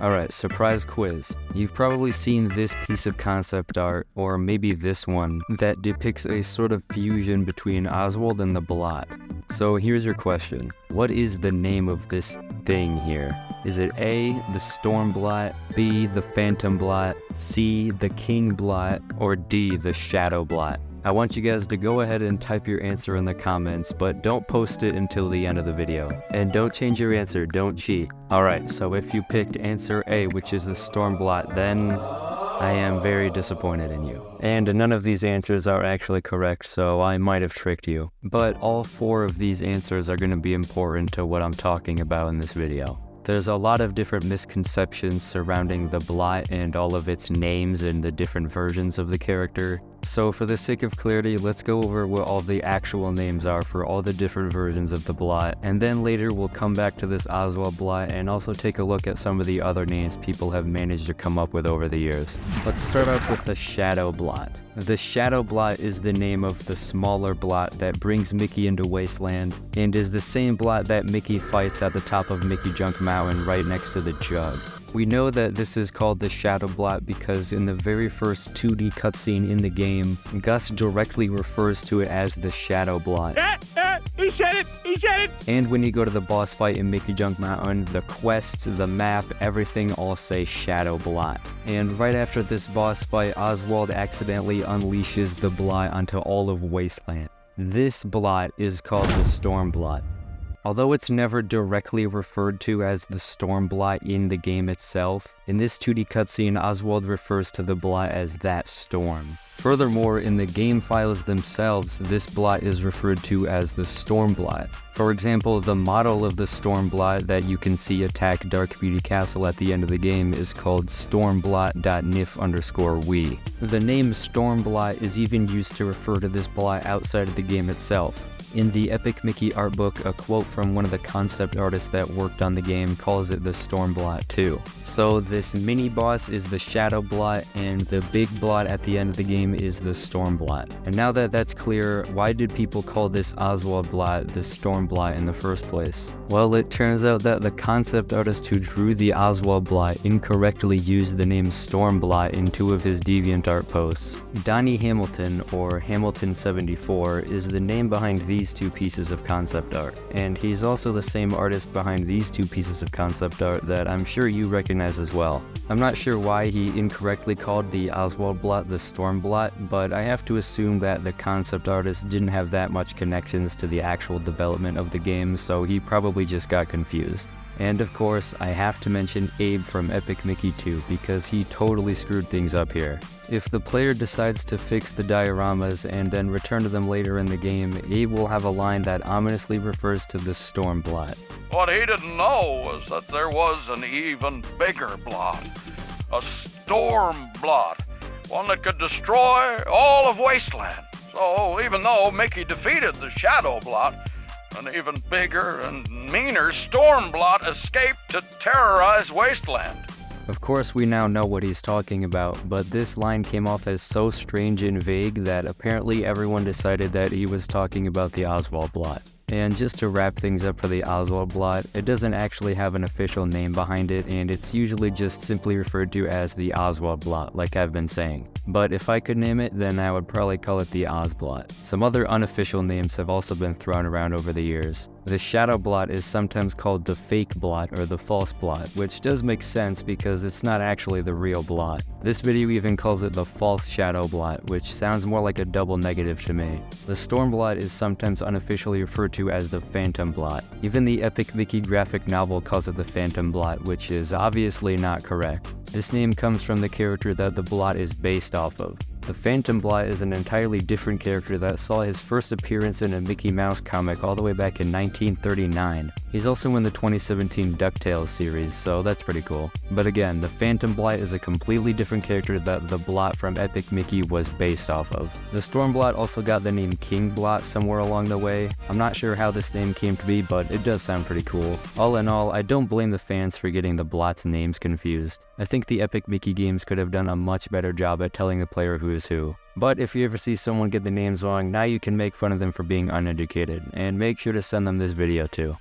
Alright, surprise quiz. You've probably seen this piece of concept art, or maybe this one, that depicts a sort of fusion between Oswald and the Blot. So here's your question. What is the name of this thing here? Is it A, the Storm Blot, B, the Phantom Blot, C, the King Blot, or D, the Shadow Blot? I want you guys to go ahead and type your answer in the comments, but don't post it until the end of the video. And don't change your answer, don't cheat. Alright, so if you picked answer A, which is the Storm Blot, then I am very disappointed in you. And none of these answers are actually correct, so I might have tricked you. But all 4 of these answers are going to be important to what I'm talking about in this video. There's a lot of different misconceptions surrounding the Blot and all of its names and the different versions of the character. So for the sake of clarity, let's go over what all the actual names are for all the different versions of the Blot, and then later we'll come back to this Oswald Blot and also take a look at some of the other names people have managed to come up with over the years. Let's start off with the Shadow Blot. The Shadow Blot is the name of the smaller Blot that brings Mickey into Wasteland, and is the same Blot that Mickey fights at the top of Mickey Junk Mountain right next to the jug. We know that this is called the Shadow Blot because in the very first 2D cutscene in the game, Gus directly refers to it as the Shadow Blot. He said it! He said it! And when you go to the boss fight in Mickey Junk Mountain, the quests, the map, everything all say Shadow Blot. And right after this boss fight, Oswald accidentally unleashes the Blot onto all of Wasteland. This Blot is called the Storm Blot. Although it's never directly referred to as the Storm Blot in the game itself, in this 2D cutscene, Oswald refers to the Blot as that storm. Furthermore, in the game files themselves, this Blot is referred to as the Storm Blot. For example, the model of the Storm Blot that you can see attack Dark Beauty Castle at the end of the game is called stormblot.nif_we. The name Storm Blot is even used to refer to this Blot outside of the game itself. In the Epic Mickey art book, a quote from one of the concept artists that worked on the game calls it the Storm Blot too. So this mini boss is the Shadow Blot, and the big Blot at the end of the game is the Storm Blot. And now that that's clear, why did people call this Oswald Blot the Storm Blot in the first place? Well, it turns out that the concept artist who drew the Oswald Blot incorrectly used the name Storm Blot in 2 of his DeviantArt posts. Donnie Hamilton, or Hamilton74, is the name behind these 2 pieces of concept art, and he's also the same artist behind these 2 pieces of concept art that I'm sure you recognize as well. I'm not sure why he incorrectly called the Oswald Blot the Storm Blot, but I have to assume that the concept artist didn't have that much connections to the actual development of the game, so he probably just got confused. And of course, I have to mention Abe from Epic Mickey 2 because he totally screwed things up here. If the player decides to fix the dioramas and then return to them later in the game, Abe will have a line that ominously refers to the Storm Blot. What he didn't know was that there was an even bigger Blot, a Storm Blot, one that could destroy all of Wasteland. So even though Mickey defeated the Shadow Blot, an even bigger and meaner Storm Blot escaped to terrorize Wasteland. Of course, we now know what he's talking about, but this line came off as so strange and vague that apparently everyone decided that he was talking about the Oswald Blot. And just to wrap things up for the Oswald Blot, it doesn't actually have an official name behind it, and it's usually just simply referred to as the Oswald Blot, like I've been saying. But if I could name it, then I would probably call it the Ozblot. Some other unofficial names have also been thrown around over the years. The Shadow Blot is sometimes called the Fake Blot or the False Blot, which does make sense because it's not actually the real Blot. This video even calls it the False Shadow Blot, which sounds more like a double negative to me. The Storm Blot is sometimes unofficially referred to as the Phantom Blot. Even the Epic Mickey graphic novel calls it the Phantom Blot, which is obviously not correct. This name comes from the character that the Blot is based off of. The Phantom Blot is an entirely different character that saw his first appearance in a Mickey Mouse comic all the way back in 1939. He's also in the 2017 DuckTales series, so that's pretty cool. But again, the Phantom Blot is a completely different character that the Blot from Epic Mickey was based off of. The Storm Blot also got the name King Blot somewhere along the way. I'm not sure how this name came to be, but it does sound pretty cool. All in all, I don't blame the fans for getting the Blot's names confused. I think the Epic Mickey games could have done a much better job at telling the player who is who. But if you ever see someone get the names wrong, now you can make fun of them for being uneducated, and make sure to send them this video too.